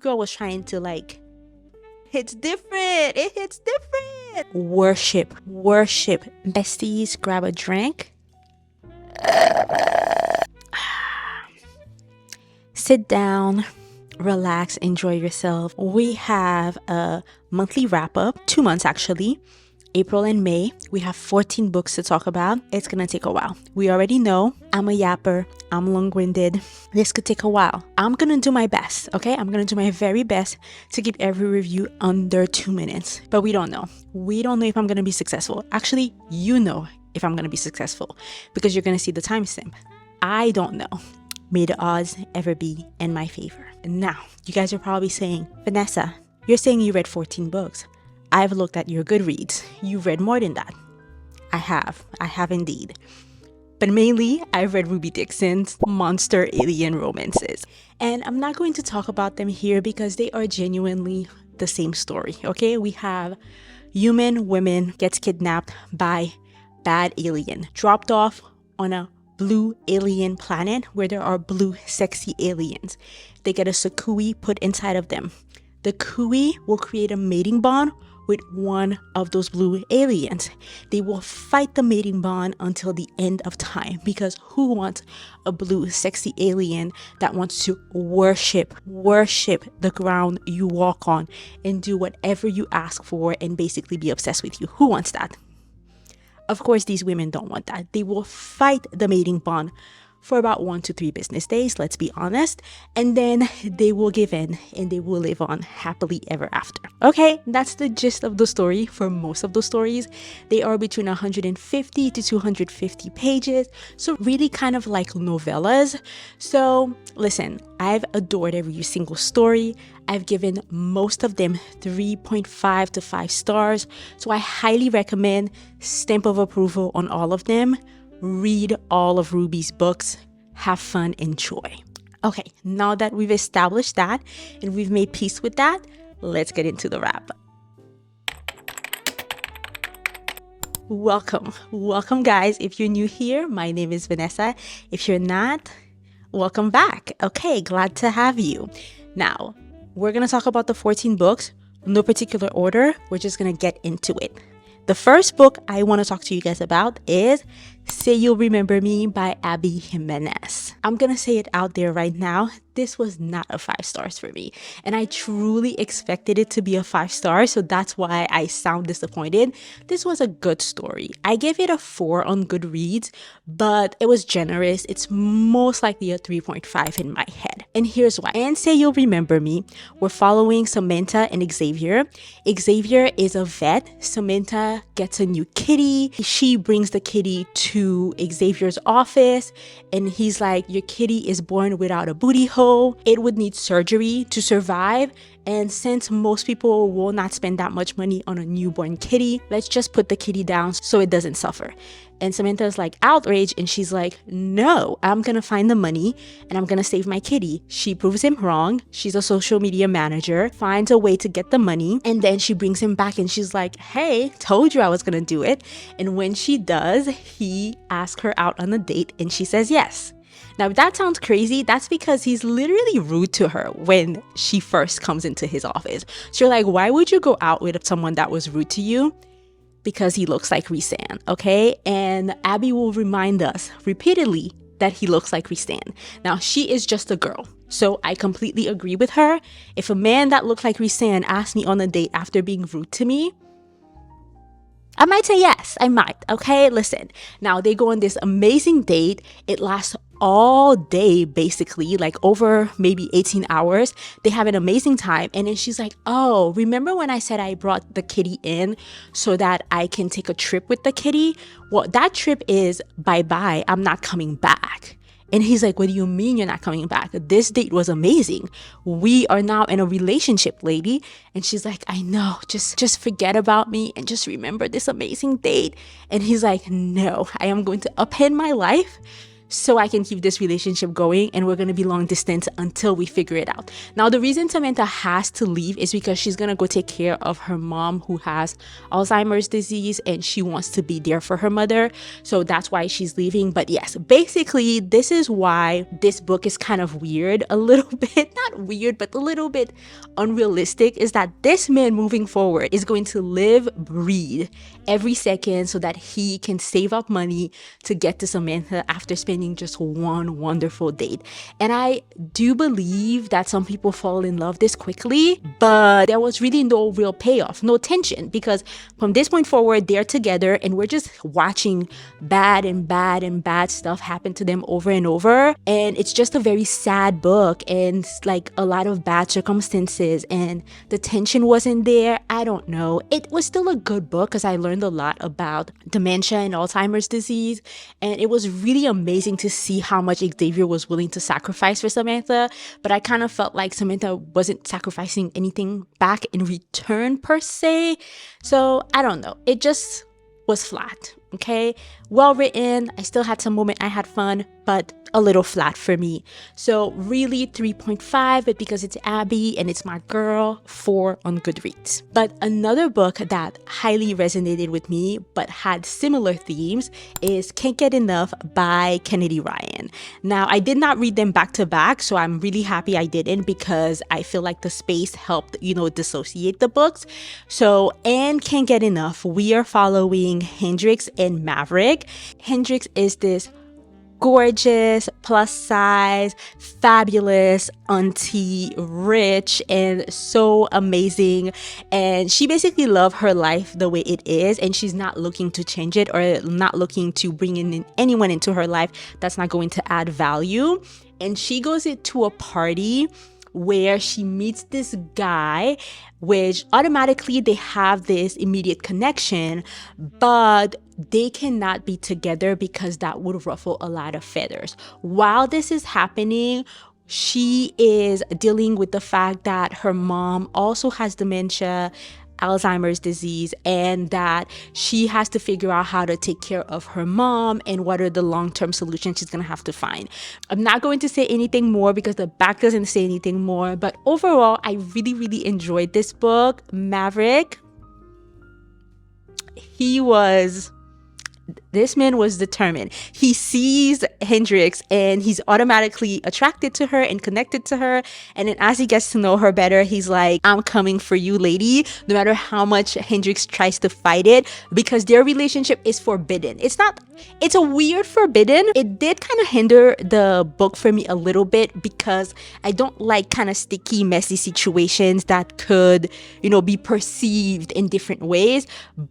Girl was trying to like, it's different. It hits different. Worship. Besties, grab a drink. Sit down, relax, enjoy yourself. We have a monthly wrap up, 2 months actually. April and May, we have 14 books to talk about. It's gonna take a while. We already know I'm a yapper, I'm long-winded. This could take a while. I'm gonna do my best, okay? I'm gonna do my very best to keep every review under 2 minutes. But we don't know. We don't know if I'm gonna be successful. Actually, you know if I'm gonna be successful because you're gonna see the timestamp. I don't know. May the odds ever be in my favor. Now, you guys are probably saying, Vanessa, you're saying you read 14 books. I've looked at your Goodreads. You've read more than that. I have indeed. But mainly, I've read Ruby Dixon's monster alien romances. And I'm not going to talk about them here because they are genuinely the same story, okay? We have human woman gets kidnapped by bad alien, dropped off on a blue alien planet where there are blue sexy aliens. They get a Sakui put inside of them. The Kui will create a mating bond with one of those blue aliens. They will fight the mating bond until the end of time because who wants a blue sexy alien that wants to worship the ground you walk on and do whatever you ask for and basically be obsessed with you? Who wants that? Of course, these women don't want that. They will fight the mating bond for about 1 to 3 business days, let's be honest, and then they will give in and they will live on happily ever after. Okay, that's the gist of the story for most of the stories. They are between 150 to 250 pages, so really kind of like novellas. So listen, I've adored every single story. I've given most of them 3.5 to 5 stars, so I highly recommend stamp of approval on all of them. Read all of Ruby's books, have fun, enjoy. Okay, now that we've established that and we've made peace with that, let's get into the wrap. Welcome guys. If you're new here, my name is Vanessa. If you're not, welcome back. Okay, glad to have you. Now, we're gonna talk about the 14 books, no particular order. We're just gonna get into it. The first book I want to talk to you guys about is Say You'll Remember Me by Abby Jimenez. I'm going to say it out there right now. This was not a 5 stars for me. And I truly expected it to be a 5 star. So that's why I sound disappointed. This was a good story. I gave it a 4 on Goodreads, but it was generous. It's most likely a 3.5 in my head. And here's why. And Say You'll Remember Me, we're following Samantha and Xavier. Xavier is a vet. Samantha gets a new kitty. She brings the kitty to Xavier's office and he's like, your kitty is born without a booty hole. It would need surgery to survive. And since most people will not spend that much money on a newborn kitty, let's just put the kitty down so it doesn't suffer. And Samantha's like outraged and she's like, no, I'm gonna find the money and I'm gonna save my kitty. She proves him wrong. She's a social media manager, finds a way to get the money, and then she brings him back and she's like, hey, told you I was gonna do it. And when she does, he asks her out on a date and she says yes. Now, if that sounds crazy, that's because he's literally rude to her when she first comes into his office. So you're like, why would you go out with someone that was rude to you? Because he looks like Risan, okay? And Abby will remind us repeatedly that he looks like Risan. Now, she is just a girl, so I completely agree with her. If a man that looked like Risan asked me on a date after being rude to me, I might say yes, I might, okay? Listen, now they go on this amazing date. It lasts all day, basically, like over maybe 18 hours. They have an amazing time. And then she's like, oh, remember when I said I brought the kitty in so that I can take a trip with the kitty? Well, that trip is bye-bye. I'm not coming back. And he's like, what do you mean you're not coming back? This date was amazing. We are now in a relationship, lady. And she's like, I know, just forget about me and just remember this amazing date. And he's like, no, I am going to upend my life so I can keep this relationship going, and we're going to be long distance until we figure it out. Now, the reason Samantha has to leave is because she's going to go take care of her mom who has Alzheimer's disease, and she wants to be there for her mother. So that's why she's leaving. But yes, basically, this is why this book is kind of weird, a little bit, not weird, but a little bit unrealistic, is that this man moving forward is going to live, breathe every second so that he can save up money to get to Samantha after spending just one wonderful date. And I do believe that some people fall in love this quickly, but there was really no real payoff, no tension, because from this point forward, they're together and we're just watching bad and bad and bad stuff happen to them over and over. And it's just a very sad book, and like a lot of bad circumstances, and the tension wasn't there. I don't know. It was still a good book because I learned a lot about dementia and Alzheimer's disease, and it was really amazing to see how much Xavier was willing to sacrifice for Samantha. But I kind of felt like Samantha wasn't sacrificing anything back in return per se. So I don't know. It just was flat. Okay, well written. I still had some moment I had fun, but a little flat for me. So really 3.5, but because it's Abby and it's my girl, 4 on Goodreads. But another book that highly resonated with me but had similar themes is Can't Get Enough by Kennedy Ryan. Now, I did not read them back to back, so I'm really happy I didn't, because I feel like the space helped, dissociate the books. So, and Can't Get Enough, we are following Hendrix and Maverick. Hendrix is this gorgeous, plus size, fabulous auntie, rich, and so amazing. And she basically loves her life the way it is, and she's not looking to change it or not looking to bring in anyone into her life that's not going to add value. And she goes to a party where she meets this guy, which automatically they have this immediate connection, but they cannot be together because that would ruffle a lot of feathers. While this is happening, she is dealing with the fact that her mom also has dementia, Alzheimer's disease, and that she has to figure out how to take care of her mom and what are the long-term solutions she's gonna have to find. I'm not going to say anything more because the back doesn't say anything more, but overall, I really, really enjoyed this book. Maverick, this man was determined. He sees Hendrix and he's automatically attracted to her and connected to her. And then as he gets to know her better, he's like, I'm coming for you, lady, no matter how much Hendrix tries to fight it, because their relationship is forbidden. It's a weird forbidden. It did kind of hinder the book for me a little bit because I don't like kind of sticky, messy situations that could, be perceived in different ways.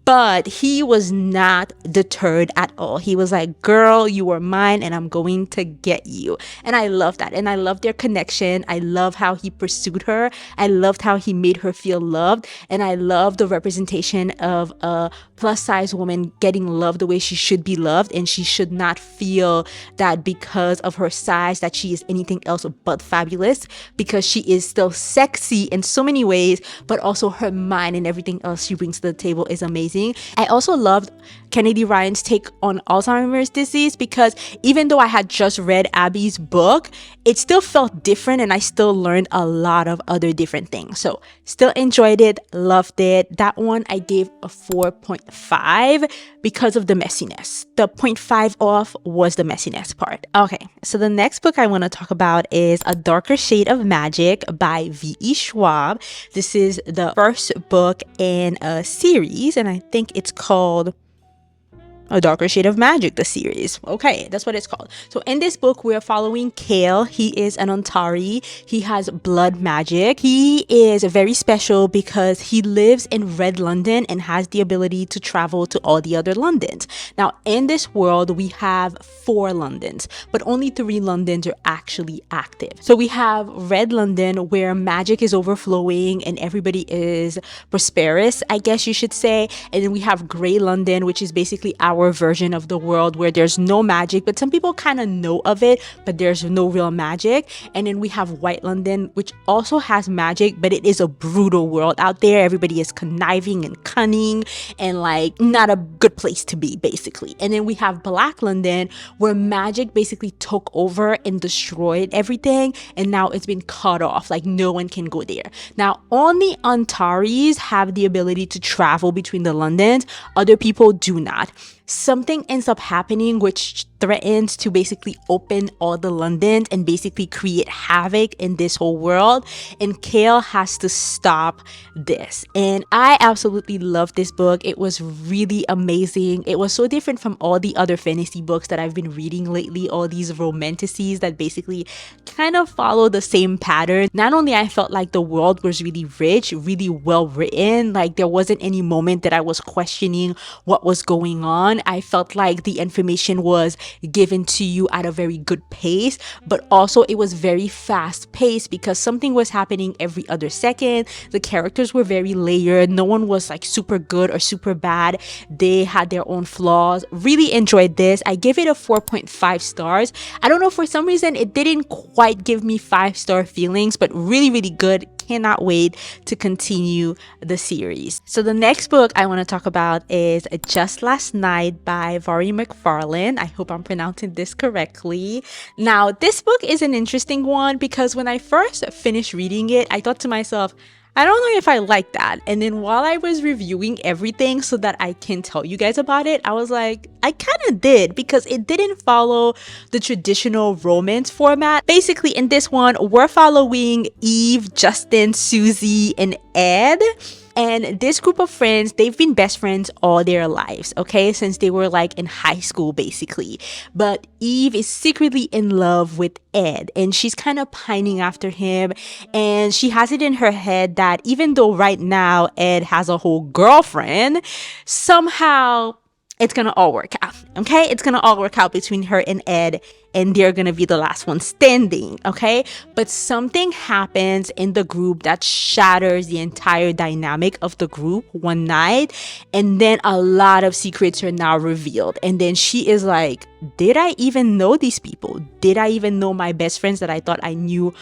But he was not deterred at all. He was like, girl, you are mine and I'm going to get you. And I love that. And I love their connection. I love how he pursued her. I loved how he made her feel loved. And I love the representation of a plus size woman getting loved the way she should be loved. And she should not feel that because of her size that she is anything else but fabulous, because she is still sexy in so many ways, but also her mind and everything else she brings to the table is amazing. I also loved Kennedy Ryan's take on Alzheimer's disease, because even though I had just read Abby's book, it still felt different and I still learned a lot of other different things. So still enjoyed it, loved it. That one I gave a 4.5 because of the messiness. The 0.5 off was the messiness part. Okay, so the next book I want to talk about is A Darker Shade of Magic by V.E. Schwab. This is the first book in a series, and I think it's called A Darker Shade of Magic, the series. Okay, that's what it's called. So in this book, we're following Kale. He is an Antari. He has blood magic. He is very special because he lives in Red London and has the ability to travel to all the other Londons. Now, in this world, we have 4 Londons, but only 3 Londons are actually active. So we have Red London, where magic is overflowing and everybody is prosperous, I guess you should say. And then we have Grey London, which is basically our our version of the world where there's no magic, but some people kind of know of it, but there's no real magic. And then we have White London, which also has magic, but it is a brutal world out there. Everybody is conniving and cunning and like not a good place to be, basically. And then we have Black London, where magic basically took over and destroyed everything, and now it's been cut off. Like no one can go there. Now only Antares have the ability to travel between the Londons. Other people do not. Something ends up happening which threatens to basically open all the Londons and basically create havoc in this whole world, and Kale has to stop this. And I absolutely love this book. It was really amazing. It was so different from all the other fantasy books that I've been reading lately, all these romanticities that basically kind of follow the same pattern. Not only I felt like the world was really rich, really well written, like there wasn't any moment that I was questioning what was going on. I felt like the information was given to you at a very good pace, but also it was very fast paced because something was happening every other second. The characters were very layered. No one was like super good or super bad. They had their own flaws. Really enjoyed this. I give it a 4.5 stars. I don't know, for some reason it didn't quite give me 5-star feelings, but really, really good. Cannot wait to continue the series. So the next book I want to talk about is Just Last Night by Vari McFarlane. I hope I'm pronouncing this correctly. Now, this book is an interesting one because when I first finished reading it, I thought to myself, I don't know if I like that. And then while I was reviewing everything so that I can tell you guys about it, I was like, I kind of did, because it didn't follow the traditional romance format. Basically, in this one, we're following Eve, Justin, Susie, and Ed. And this group of friends, they've been best friends all their lives, okay? Since they were like in high school, basically. But Eve is secretly in love with Ed, and she's kind of pining after him. And she has it in her head that even though right now Ed has a whole girlfriend, somehow it's gonna all work out, okay? It's gonna all work out between her and Ed, and they're gonna be the last one standing, okay? But something happens in the group that shatters the entire dynamic of the group one night, and then a lot of secrets are now revealed. And then she is like, did I even know these people? Did I even know my best friends that I thought I knew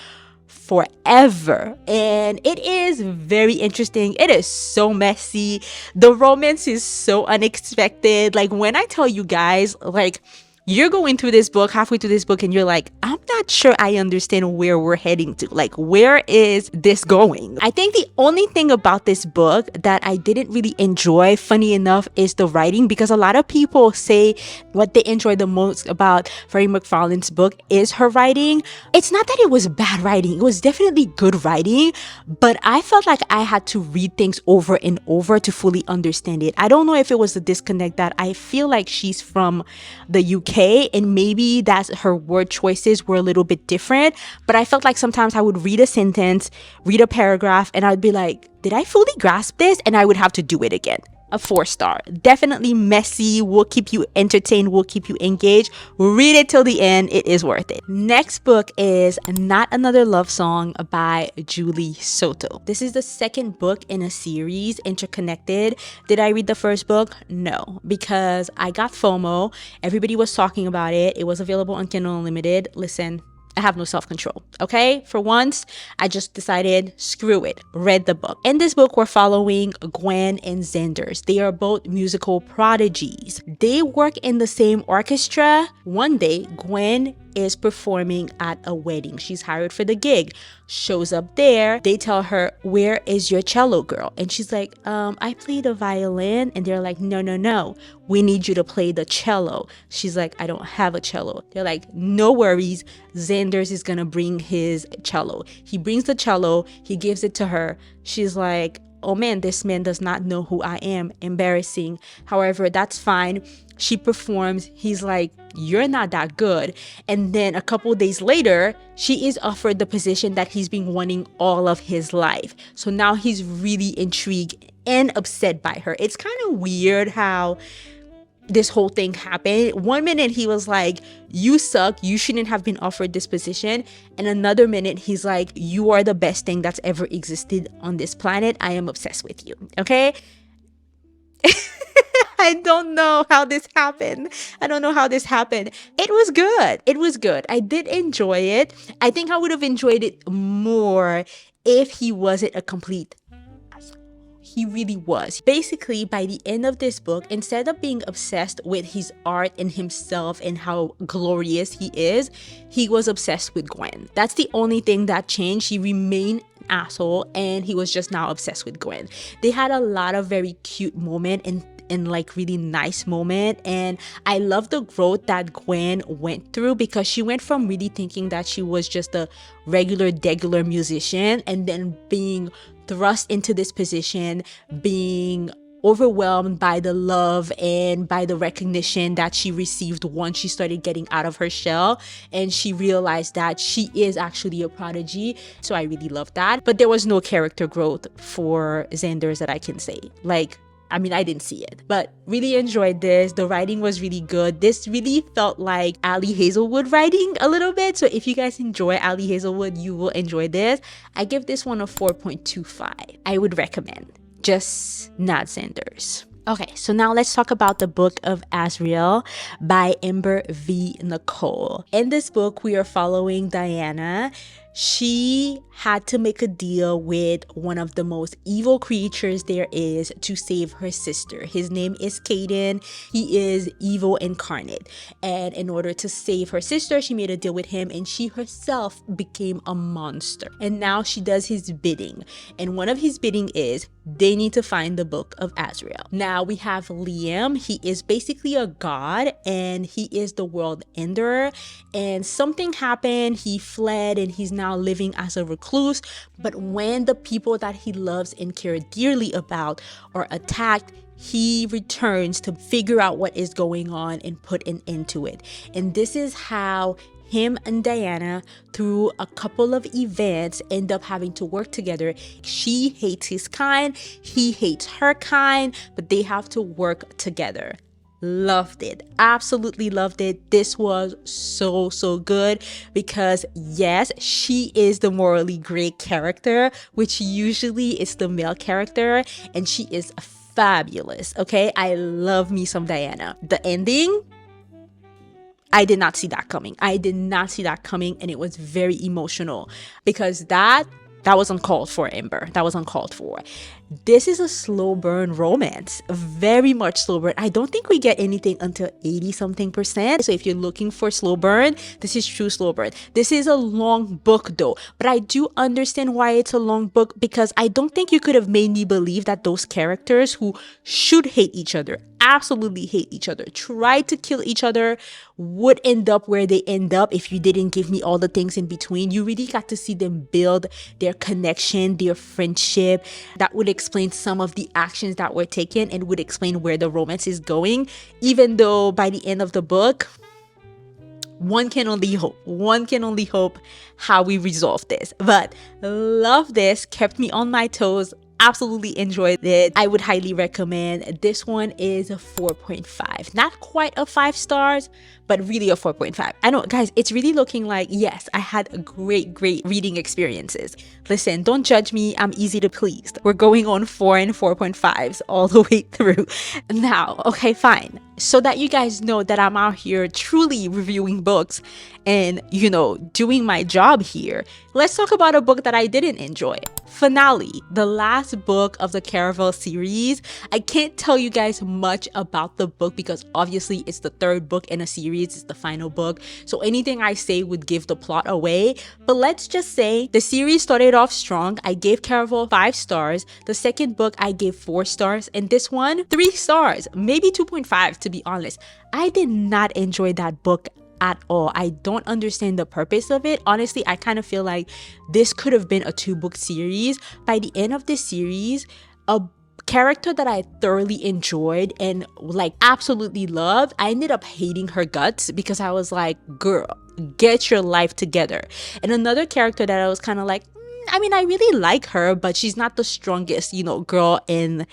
forever? And it is very interesting. It is so messy. The romance is so unexpected. Like when I tell you guys, like you're going through this book, halfway through this book, and you're like, I'm not sure I understand where we're heading to. Like, where is this going? I think the only thing about this book that I didn't really enjoy, funny enough, is the writing, because a lot of people say what they enjoy the most about Vari McFarlane's book is her writing. It's not that it was bad writing. It was definitely good writing, but I felt like I had to read things over and over to fully understand it. I don't know if it was the disconnect that I feel like she's from the UK, and maybe that's her word choices were a little bit different, but I felt like sometimes I would read a sentence, read a paragraph, and I'd be like, did I fully grasp this? And I would have to do it again. A 4-star. Definitely messy, will keep you entertained, will keep you engaged. Read it till the end. It is worth it. Next book is Not Another Love Song by Julie Soto. This is the second book in a series, interconnected. Did I read the first book? No, because I got FOMO. Everybody was talking about it. It was available on Kindle Unlimited. Listen, I have no self-control, okay? For once, I just decided, screw it, read the book. In this book, we're following Gwen and Xanders. They are both musical prodigies. They work in the same orchestra. One day, Gwen is performing at a wedding. She's hired for the gig. Shows up there. They tell her, where is your cello girl? And she's like, I play the violin. And they're like, no. We need you to play the cello. She's like, I don't have a cello. They're like, no worries. Xanders is gonna bring his cello. He brings the cello. He gives it to her. She's like, oh man, this man does not know who I am. Embarrassing. However, that's fine. She performs. He's like, you're not that good. And then a couple days later, she is offered the position that he's been wanting all of his life. So now he's really intrigued and upset by her. It's kind of weird how this whole thing happened. One minute he was like, you suck, you shouldn't have been offered this position. And another minute he's like, you are the best thing that's ever existed on this planet. I am obsessed with you. Okay? I don't know how this happened. I don't know how this happened. It was good. It was good. I did enjoy it. I think I would have enjoyed it more if he wasn't a complete. He really was. Basically, by the end of this book, instead of being obsessed with his art and himself and how glorious he was obsessed with Gwen. That's the only thing that changed. He remained an asshole and he was just now obsessed with Gwen. They had a lot of very cute moment and like really nice moment, and I love the growth that Gwen went through, because she went from really thinking that she was just a regular degular musician and then being thrust into this position, being overwhelmed by the love and by the recognition that she received once she started getting out of her shell and she realized that she is actually a prodigy. So I really love that. But there was no character growth for Xander's that I can say. Like, I mean, I didn't see it, but really enjoyed this. The writing was really good. This really felt like Ali Hazelwood writing a little bit. So if you guys enjoy Ali Hazelwood, you will enjoy this. I give this one a 4.25. I would recommend, just not Xander's. Okay, so now let's talk about the Book of Azrael by Ember V. Nicole. In this book, we are following Diana. She had to make a deal with one of the most evil creatures there is to save her sister. His name is Caden. He is evil incarnate. And in order to save her sister, she made a deal with him and she herself became a monster. And now she does his bidding. And one of his bidding is they need to find the Book of Azrael. Now we have Liam. He is basically a god and he is the world ender. And something happened. He fled and he's now living as a recluse. But when the people that he loves and cares dearly about are attacked, he returns to figure out what is going on and put an end to it. And this is how him and Diana, through a couple of events, end up having to work together. She hates his kind, he hates her kind, but they have to work together. Loved it, absolutely loved it. This was so good, because yes, she is the morally great character, which usually is the male character, and she is fabulous. Okay, I love me some Diana. The ending, I did not see that coming. And it was very emotional, because that was uncalled for, Ember. That was uncalled for. This is a slow burn romance, very much slow burn. I don't think we get anything until 80 something percent. So if you're looking for slow burn, this is true slow burn. This is a long book though, but I do understand why it's a long book, because I don't think you could have made me believe that those characters who should hate each other, absolutely hate each other, try to kill each other, would end up where they end up if you didn't give me all the things in between. You really got to see them build their connection, their friendship. That would explain some of the actions that were taken and would explain where the romance is going, even though by the end of the book, one can only hope how we resolve this. But love this, kept me on my toes, absolutely enjoyed it. I would highly recommend. This one is a 4.5, not quite a 5 stars, but really a 4.5. I know, guys, it's really looking like, yes, I had a great reading experiences. Listen, don't judge me, I'm easy to please. We're going on 4 and 4.5s all the way through. Now, okay, fine, so that you guys know that I'm out here truly reviewing books and, you know, doing my job here, let's talk about a book that I didn't enjoy. Finale, the last book of the Caravel series. I can't tell you guys much about the book because obviously it's the third book in a series, it's the final book, so anything I say would give the plot away. But let's just say the series started off strong. I gave Caravel 5 stars. The second book I gave 4 stars, and this one 3 stars, maybe 2.5 to be honest. I did not enjoy that book at all. I don't understand the purpose of it. Honestly, I kind of feel like this could have been a 2-book series. By the end of this series, a character that I thoroughly enjoyed and like absolutely loved, I ended up hating her guts because I was like, girl, get your life together. And another character that I was kind of like, I mean, I really like her, but she's not the strongest, you know, girl in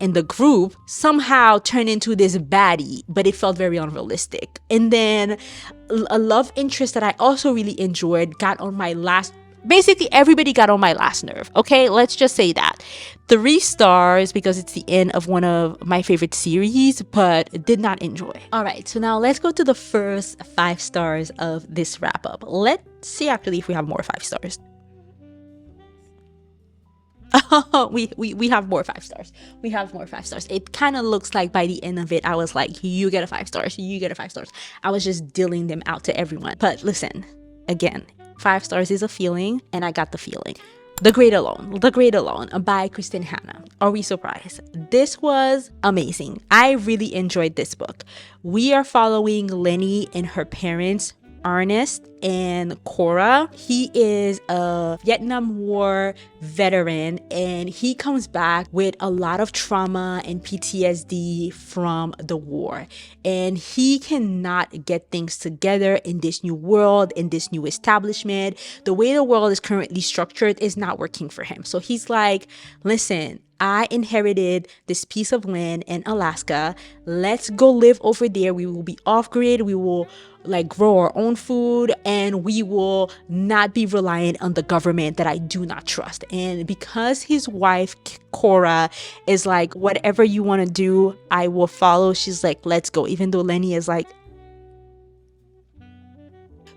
the group, somehow turned into this baddie, but it felt very unrealistic. And then a love interest that I also really enjoyed got on my last Basically, everybody got on my last nerve. Okay, let's just say that. 3 stars because it's the end of one of my favorite series, but did not enjoy. All right, so now let's go to the first 5 stars of this wrap up. Let's see actually if we have more 5 stars. we have more 5 stars. We have more 5 stars. It kind of looks like by the end of it, I was like, you get a 5 stars, you get a 5 stars. I was just dealing them out to everyone. But listen, again, 5 stars is a feeling, and I got the feeling. The Great Alone by Kristen Hanna. Are we surprised? This was amazing. I really enjoyed this book. We are following Lenny and her parents, Ernest and Cora. He is a Vietnam War veteran, and he comes back with a lot of trauma and PTSD from the war, and he cannot get things together in this new world, in this new establishment. The way the world is currently structured is not working for him. So he's like, listen, I inherited this piece of land in Alaska. Let's go live over there. We will be off grid. We will like grow our own food, and we will not be reliant on the government that I do not trust. And because his wife Cora is like, whatever you want to do, I will follow. She's like, let's go. Even though Lenny is like,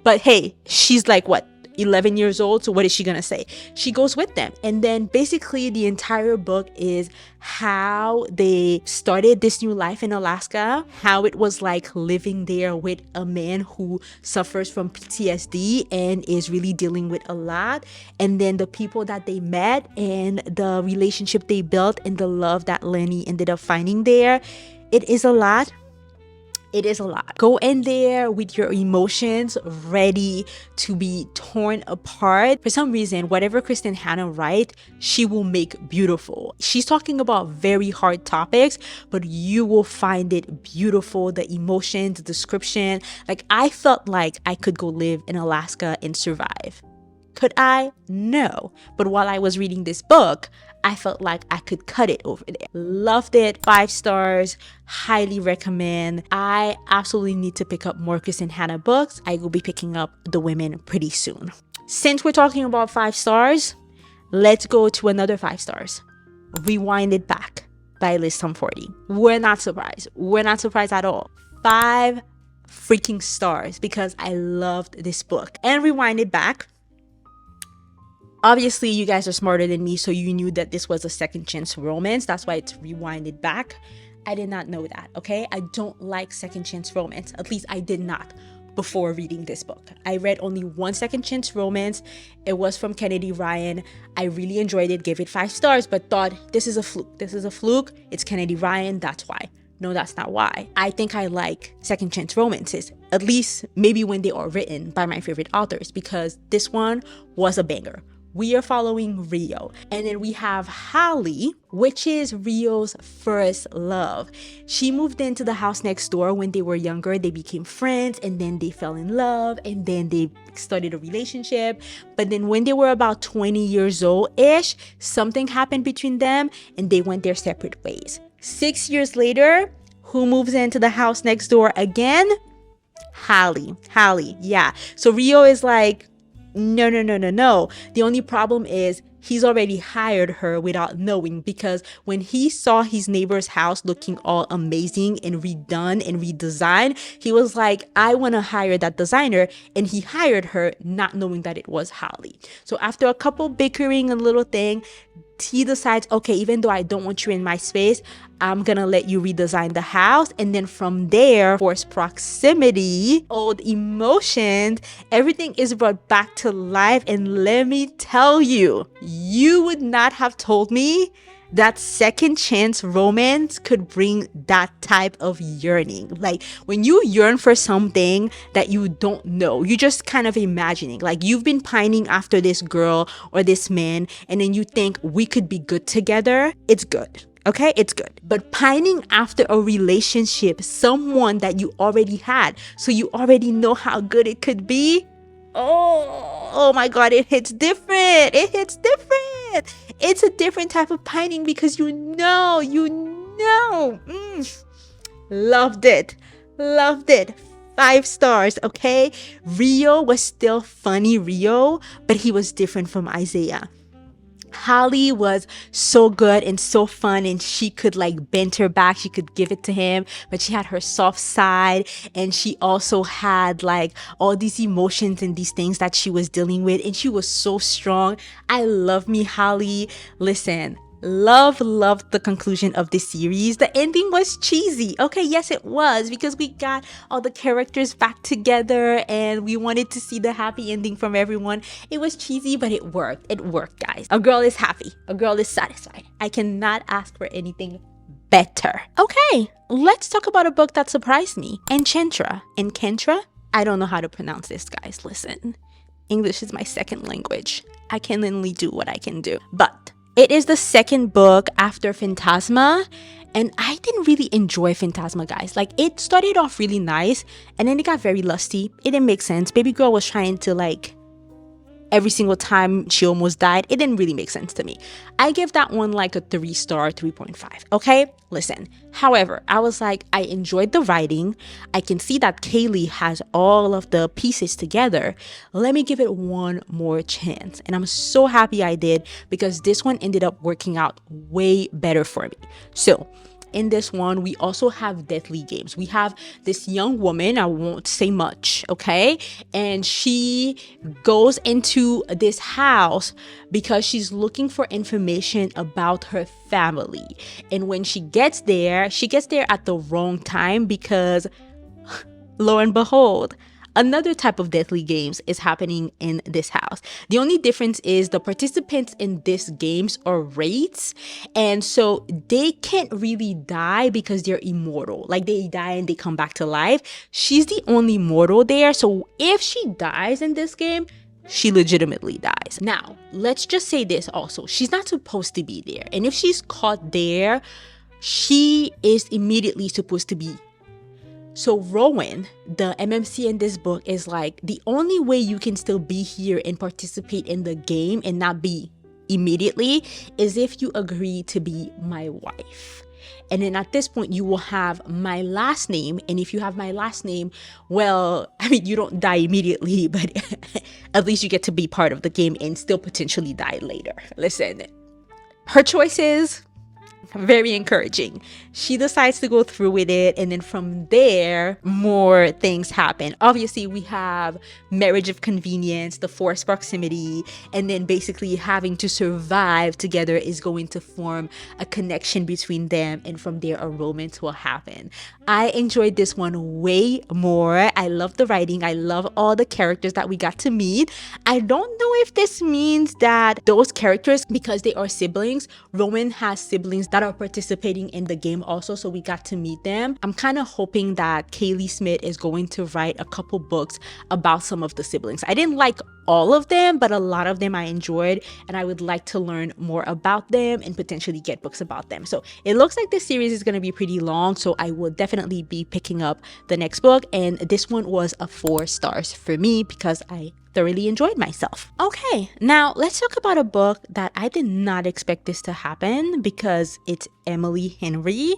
but hey, she's like, what, 11 years old, so what is she gonna say? She goes with them. And then basically the entire book is how they started this new life in Alaska, how it was like living there with a man who suffers from PTSD and is really dealing with a lot, and then the people that they met and the relationship they built and the love that Lenny ended up finding there. It is a lot. It is a lot. Go in there with your emotions ready to be torn apart. For some reason, whatever Kristen Hanna writes, she will make beautiful. She's talking about very hard topics, but you will find it beautiful. The emotion, the description. Like, I felt like I could go live in Alaska and survive. Could I? No. But while I was reading this book, I felt like I could cut it over there. Loved it. 5 stars. Highly recommend. I absolutely need to pick up more Kristen Hanna books. I will be picking up The Women pretty soon. Since we're talking about 5 stars, let's go to another 5 stars. Rewind It Back by Liz Tom 40. We're not surprised. We're not surprised at all. 5 freaking stars because I loved this book. And Rewind It Back. Obviously, you guys are smarter than me, so you knew that this was a second chance romance. That's why it's Rewinded Back. I did not know that, okay? I don't like second chance romance. At least I did not before reading this book. I read only one second chance romance. It was from Kennedy Ryan. I really enjoyed it, gave it 5 stars, but thought, this is a fluke. This is a fluke. It's Kennedy Ryan, that's why. No, that's not why. I think I like second chance romances, at least maybe when they are written by my favorite authors, because this one was a banger. We are following Rio, and then we have Holly, which is Rio's first love. She moved into the house next door when they were younger. They became friends, and then they fell in love, and then they started a relationship. But then when they were about 20 years old-ish, something happened between them, and they went their separate ways. 6 years later, who moves into the house next door again? Holly, yeah. So Rio is like, no. The only problem is he's already hired her without knowing, because when he saw his neighbor's house looking all amazing and redone and redesigned, he was like, I want to hire that designer. And he hired her not knowing that it was Holly. So after a couple bickering and little thing, he decides, okay, even though I don't want you in my space, I'm gonna let you redesign the house. And then from there, forced proximity, old emotions, everything is brought back to life. And let me tell you, you would not have told me that second chance romance could bring that type of yearning. Like when you yearn for something that you don't know, you just kind of imagining, like you've been pining after this girl or this man, and then you think we could be good together. It's good. Okay, it's good. But pining after a relationship, someone that you already had, so you already know how good it could be. Oh my God, it hits different. It's a different type of pining because you know. Loved it. 5 stars, okay? Rio was still funny Rio, but he was different from Isaiah. Holly was so good and so fun, and she could like bend her back, she could give it to him, but she had her soft side, and she also had like all these emotions and these things that she was dealing with, and she was so strong. I love me Holly. Listen, loved the conclusion of this series. The ending was cheesy. Okay, yes it was, because we got all the characters back together and we wanted to see the happy ending from everyone. It was cheesy, but it worked. It worked, guys. A girl is happy. A girl is satisfied. I cannot ask for anything better. Okay, let's talk about a book that surprised me. Enchantra. I don't know how to pronounce this, guys. Listen, English is my second language. I can only do what I can do. But it is the second book after Phantasma, and I didn't really enjoy Phantasma, guys. Like, it started off really nice, and then it got very lusty. It didn't make sense. Baby girl was trying to, like, every single time she almost died. It didn't really make sense to me. I give that one like a 3-star, 3.5. Okay, listen. However, I was like, I enjoyed the writing. I can see that Kaylee has all of the pieces together. Let me give it one more chance. And I'm so happy I did, because this one ended up working out way better for me. So in this one, we also have deadly games. We have this young woman, I won't say much, okay? And she goes into this house because she's looking for information about her family. And when she gets there at the wrong time, because lo and behold, another type of deathly games is happening in this house. The only difference is the participants in these games are wraiths, and so they can't really die because they're immortal. Like, they die and they come back to life. She's the only mortal there, so if she dies in this game, she legitimately dies. Now, let's just say this also. She's not supposed to be there, and if she's caught there, she is immediately supposed to be. So Rowan, the MMC in this book, is like, the only way you can still be here and participate in the game and not be immediately is if you agree to be my wife. And then at this point, you will have my last name. And if you have my last name, well, I mean, you don't die immediately, but at least you get to be part of the game and still potentially die later. Listen, her choices, very encouraging. She decides to go through with it, and then from there, more things happen. Obviously, we have marriage of convenience, the forced proximity, and then basically having to survive together is going to form a connection between them, and from there, a romance will happen. I enjoyed this one way more. I love the writing. I love all the characters that we got to meet. I don't know if this means that those characters, because they are siblings, Rowan has siblings that are participating in the game also, so we got to meet them. I'm kind of hoping that Kaylee Smith is going to write a couple books about some of the siblings. I didn't like all of them, but a lot of them I enjoyed, and I would like to learn more about them and potentially get books about them. So it looks like this series is going to be pretty long, so I will definitely be picking up the next book, and this one was a 4 stars for me because I thoroughly enjoyed myself. Okay, now let's talk about a book that I did not expect this to happen, because it's Emily Henry,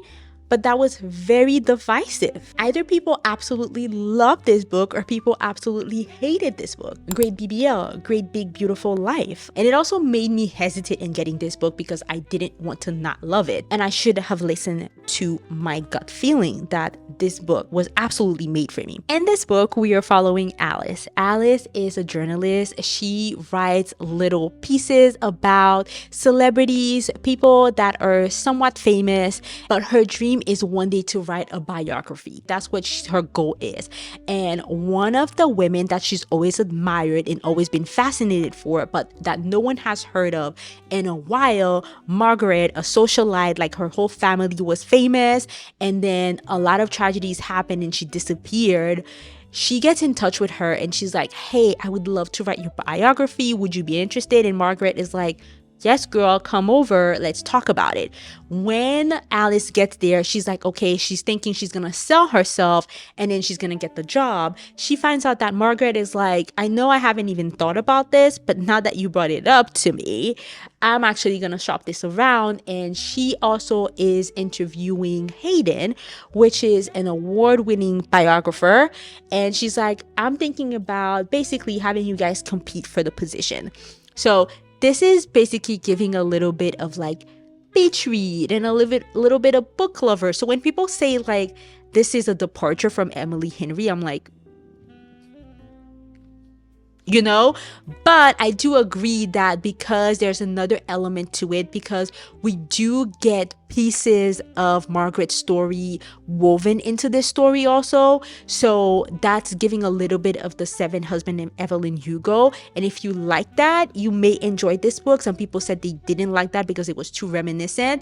but that was very divisive. Either people absolutely loved this book or people absolutely hated this book. Great BBL, Great Big Beautiful Life. And it also made me hesitate in getting this book because I didn't want to not love it. And I should have listened to my gut feeling that this book was absolutely made for me. In this book, we are following Alice. Alice is a journalist. She writes little pieces about celebrities, people that are somewhat famous, but her dream is one day to write a biography. That's what her goal is. And one of the women that she's always admired and always been fascinated for, but that no one has heard of in a while, Margaret, a socialite, like her whole family was famous, and then a lot of tragedies happened and she disappeared. She gets in touch with her and she's like, hey, I would love to write your biography. Would you be interested? And Margaret is like, yes, girl, come over. Let's talk about it. When Alice gets there, she's like, okay, she's thinking she's going to sell herself and then she's going to get the job. She finds out that Margaret is like, I know I haven't even thought about this, but now that you brought it up to me, I'm actually going to shop this around. And she also is interviewing Hayden, which is an award-winning biographer. And she's like, I'm thinking about basically having you guys compete for the position. So this is basically giving a little bit of like beach read and a little bit of book lover. So when people say like this is a departure from Emily Henry, I'm like, you know, but I do agree that because there's another element to it, because we do get pieces of Margaret's story woven into this story also. So that's giving a little bit of the Seven Husband and Evelyn Hugo. And if you like that, you may enjoy this book. Some people said they didn't like that because it was too reminiscent.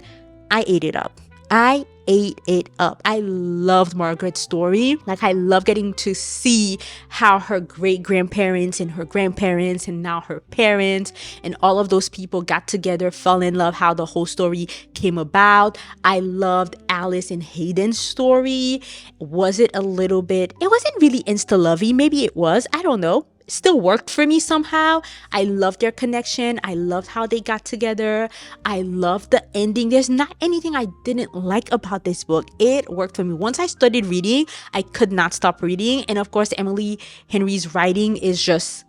I ate it up. I ate it up. I loved Margaret's story. Like, I love getting to see how her great grandparents and her grandparents and now her parents and all of those people got together, fell in love, how the whole story came about. I loved Alice and Hayden's story. Was it a little bit, it wasn't really insta-lovey. Maybe it was. I don't know. Still worked for me somehow. I loved their connection. I loved how they got together. I loved the ending. There's not anything I didn't like about this book. It worked for me. Once I started reading, I could not stop reading. And of course, Emily Henry's writing is just,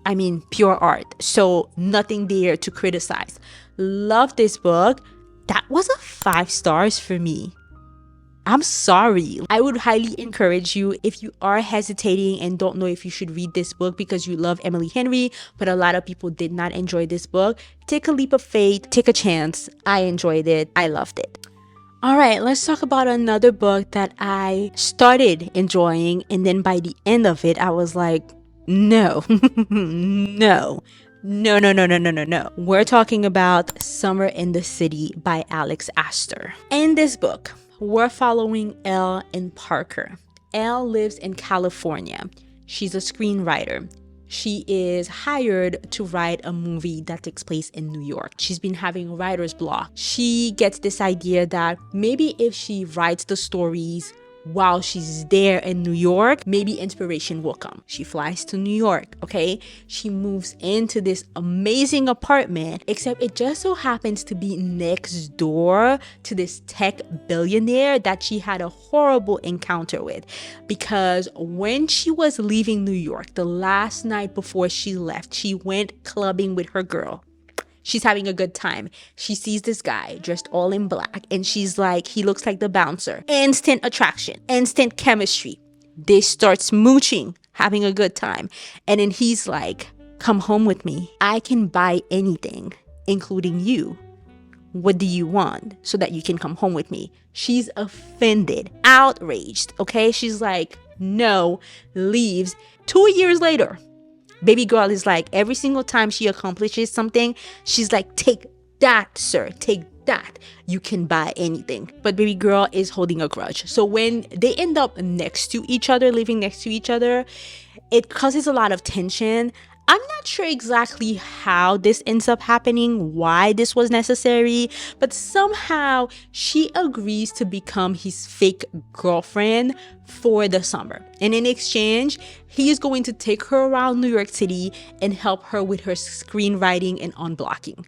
I mean, pure art. So nothing there to criticize. Love this book. That was a 5 stars for me. I'm sorry. I would highly encourage you, if you are hesitating and don't know if you should read this book because you love Emily Henry, but a lot of people did not enjoy this book, take a leap of faith, take a chance. I enjoyed it. I loved it. All right, let's talk about another book that I started enjoying, and then by the end of it, I was like, no, no. No. We're talking about Summer in the City by Alex Astor. In this book, we're following Elle and Parker. Elle lives in California. She's a screenwriter. She is hired to write a movie that takes place in New York. She's been having writer's block. She gets this idea that maybe if she writes the stories while she's there in New York, maybe inspiration will come. She flies to New York, okay? She moves into this amazing apartment, except it just so happens to be next door to this tech billionaire that she had a horrible encounter with. Because when she was leaving New York, the last night before she left, she went clubbing with her girl. She's having a good time. She sees this guy dressed all in black and she's like, he looks like the bouncer. Instant attraction, instant chemistry. They start smooching, having a good time. And then he's like, come home with me. I can buy anything, including you. What do you want so that you can come home with me? She's offended, outraged, okay? She's like, no, leaves. 2 years later, baby girl is like, every single time she accomplishes something, she's like, take that, sir, take that. You can buy anything. But baby girl is holding a grudge. So when they end up next to each other, living next to each other, it causes a lot of tension. I'm not sure exactly how this ends up happening, why this was necessary, but somehow she agrees to become his fake girlfriend for the summer. And in exchange, he is going to take her around New York City and help her with her screenwriting and unblocking.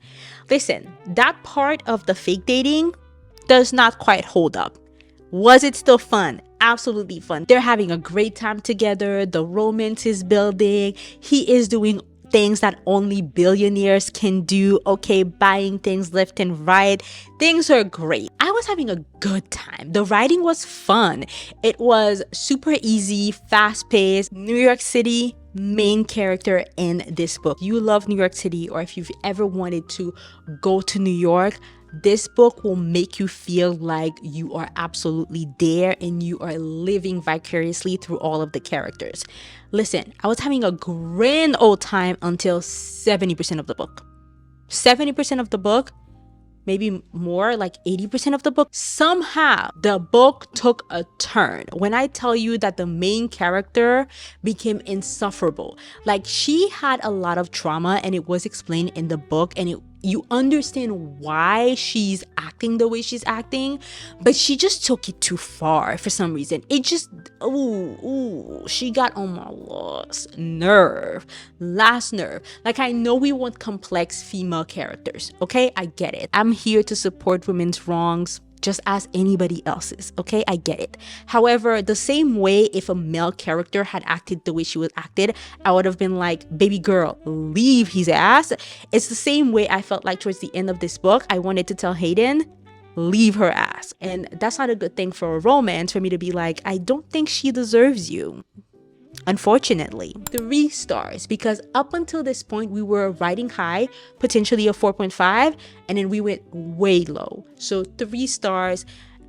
Listen, that part of the fake dating does not quite hold up. Was it still fun? Absolutely fun. They're having a great time together. The romance is building. He is doing things that only billionaires can do. Okay, buying things left and right. Things are great. I was having a good time. The writing was fun. It was super easy, fast-paced. New York City, main character in this book. You love New York City, or if you've ever wanted to go to New York, this book will make you feel like you are absolutely there and you are living vicariously through all of the characters. Listen, I was having a grand old time until 70% of the book. 70% of the book, maybe more, like 80% of the book. Somehow the book took a turn. When I tell you that the main character became insufferable, like she had a lot of trauma and it was explained in the book, and You understand why she's acting the way she's acting, but she just took it too far for some reason. It just, she got on my last nerve. Like, I know we want complex female characters, okay? I get it. I'm here to support women's wrongs just as anybody else's, okay? I get it. However, the same way if a male character had acted the way she was acted, I would have been like, baby girl, leave his ass. It's the same way I felt like towards the end of this book, I wanted to tell Hayden, leave her ass. And that's not a good thing for a romance, for me to be like, I don't think she deserves you. Unfortunately, 3 stars, because up until this point we were riding high, potentially a 4.5, and then we went way low. So 3 stars.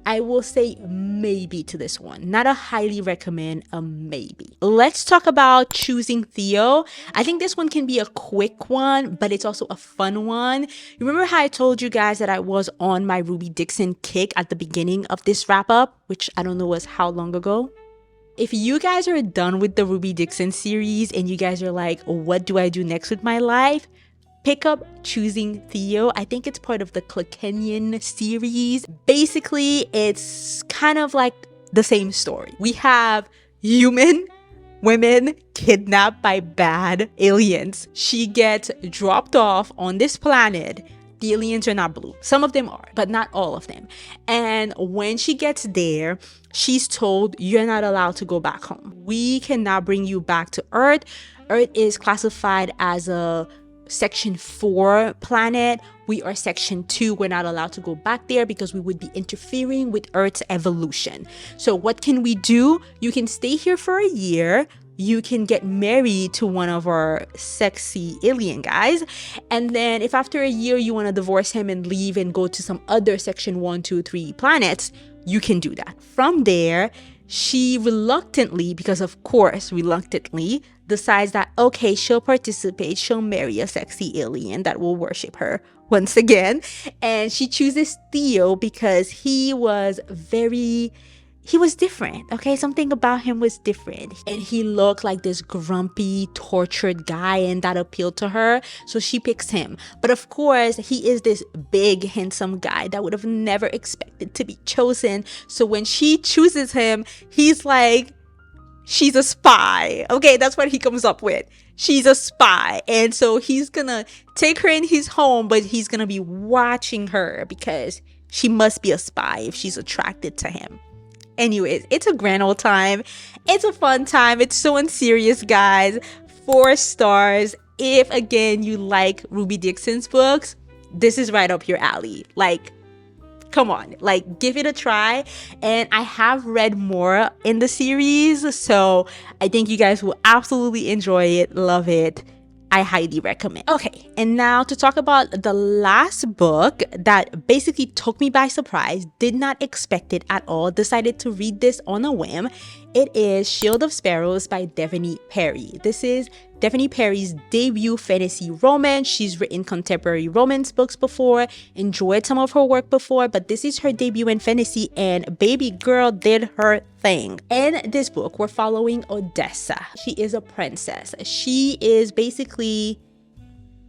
I will say maybe to this one. Not a highly recommend, a maybe. Let's talk about choosing Theo. I think this one can be a quick one, but it's also a fun one. Remember how I told you guys that I was on my Ruby Dixon kick at the beginning of this wrap up, which I don't know was how long ago? If you guys are done with the Ruby Dixon series and you guys are like, what do I do next with my life? Pick up Choosing Theo. I think it's part of the Clickenian series. Basically, it's kind of like the same story. We have human women kidnapped by bad aliens. She gets dropped off on this planet. The aliens are not blue. Some of them are, but not all of them. And when she gets there, she's told, you're not allowed to go back home. We cannot bring you back to Earth. Earth is classified as a Section 4 planet. We are Section 2. We're not allowed to go back there because we would be interfering with Earth's evolution. So what can we do? You can stay here for a year. You can get married to one of our sexy alien guys. And then if after a year you want to divorce him and leave and go to some other Section 1, 2, 3 planets, you can do that. From there, she reluctantly, because of course, reluctantly, decides that, okay, she'll participate. She'll marry a sexy alien that will worship her once again. And she chooses Theo because he was different, okay? Something about him was different. And he looked like this grumpy, tortured guy, and that appealed to her. So she picks him. But of course, he is this big, handsome guy that would have never expected to be chosen. So when she chooses him, he's like, she's a spy. Okay, that's what he comes up with. She's a spy. And so he's gonna take her in his home, but he's gonna be watching her because she must be a spy if she's attracted to him. Anyways, it's a grand old time. It's a fun time. It's so unserious, guys. 4 stars. If, again, you like Ruby Dixon's books, this is right up your alley. Like, come on, like, give it a try. And I have read more in the series, so I think you guys will absolutely enjoy it, love it. I highly recommend. Okay, and now to talk about the last book that basically took me by surprise, did not expect it at all, decided to read this on a whim. It is Shield of Sparrows by Devoney Perry. This is Devoney Perry's debut fantasy romance. She's written contemporary romance books before, enjoyed some of her work before, but this is her debut in fantasy, and baby girl did her thing. In this book, we're following Odessa. She is a princess. She is basically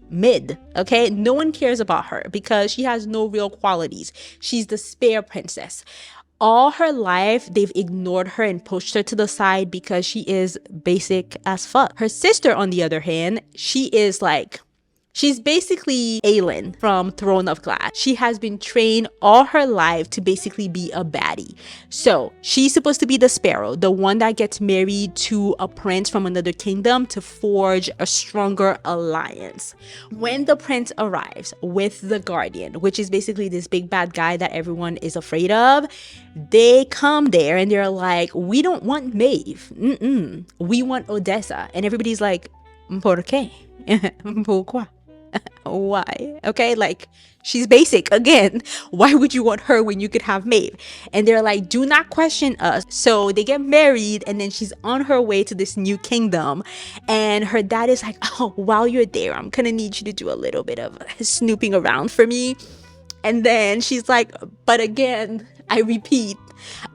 mid, okay? No one cares about her because she has no real qualities. She's the spare princess. All her life, they've ignored her and pushed her to the side because she is basic as fuck. Her sister, on the other hand, she's basically Aelin from Throne of Glass. She has been trained all her life to basically be a baddie. So she's supposed to be the Sparrow, the one that gets married to a prince from another kingdom to forge a stronger alliance. When the prince arrives with the Guardian, which is basically this big bad guy that everyone is afraid of, they come there and they're like, we don't want Maeve. We want Odessa. And everybody's like, ¿por qué? Pourquoi? Why? Okay, like, she's basic again. Why would you want her when you could have Maeve? And they're like, do not question us. So they get married, and then she's on her way to this new kingdom, and her dad is like, oh, while you're there, I'm gonna need you to do a little bit of snooping around for me. And then she's like, but again, I repeat,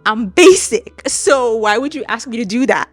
I'm basic, so why would you ask me to do that?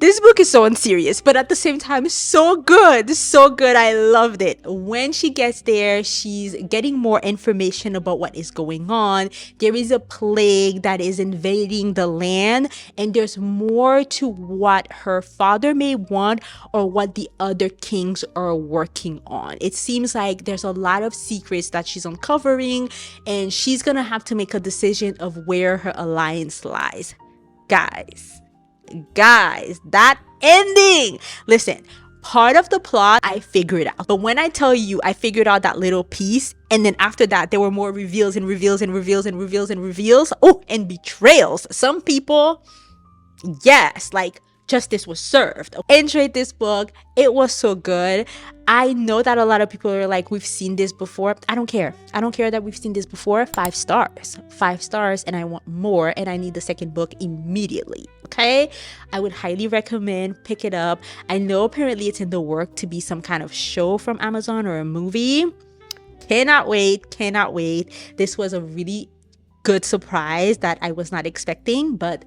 This book is so unserious, but at the same time, so good. So good. I loved it. When she gets there, she's getting more information about what is going on. There is a plague that is invading the land, and there's more to what her father may want or what the other kings are working on. It seems like there's a lot of secrets that she's uncovering, and she's gonna have to make a decision of where her alliance lies. Guys, that ending, listen, part of the plot I figured out, but when I tell you I figured out that little piece, and then after that there were more reveals and reveals and reveals and reveals and reveals, oh, and betrayals. Some people, yes, like justice was served. Enjoyed this book. It was so good. I know that a lot of people are like, we've seen this before. I don't care. I don't care that we've seen this before. 5 stars. 5 stars, and I want more, and I need the second book immediately. Okay? I would highly recommend pick it up. I know apparently it's in the work to be some kind of show from Amazon or a movie. Cannot wait. Cannot wait. This was a really good surprise that I was not expecting, but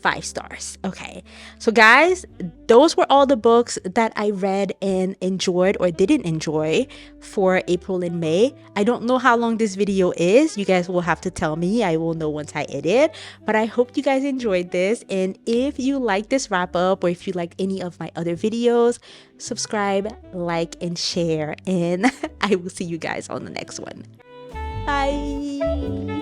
5 stars. Okay, so guys, those were all the books that I read and enjoyed or didn't enjoy for April and May. I don't know how long this video is. You guys will have to tell me. I will know once I edit, but I hope you guys enjoyed this. And if you like this wrap up, or if you like any of my other videos, subscribe, like, and share, and I will see you guys on the next one. Bye.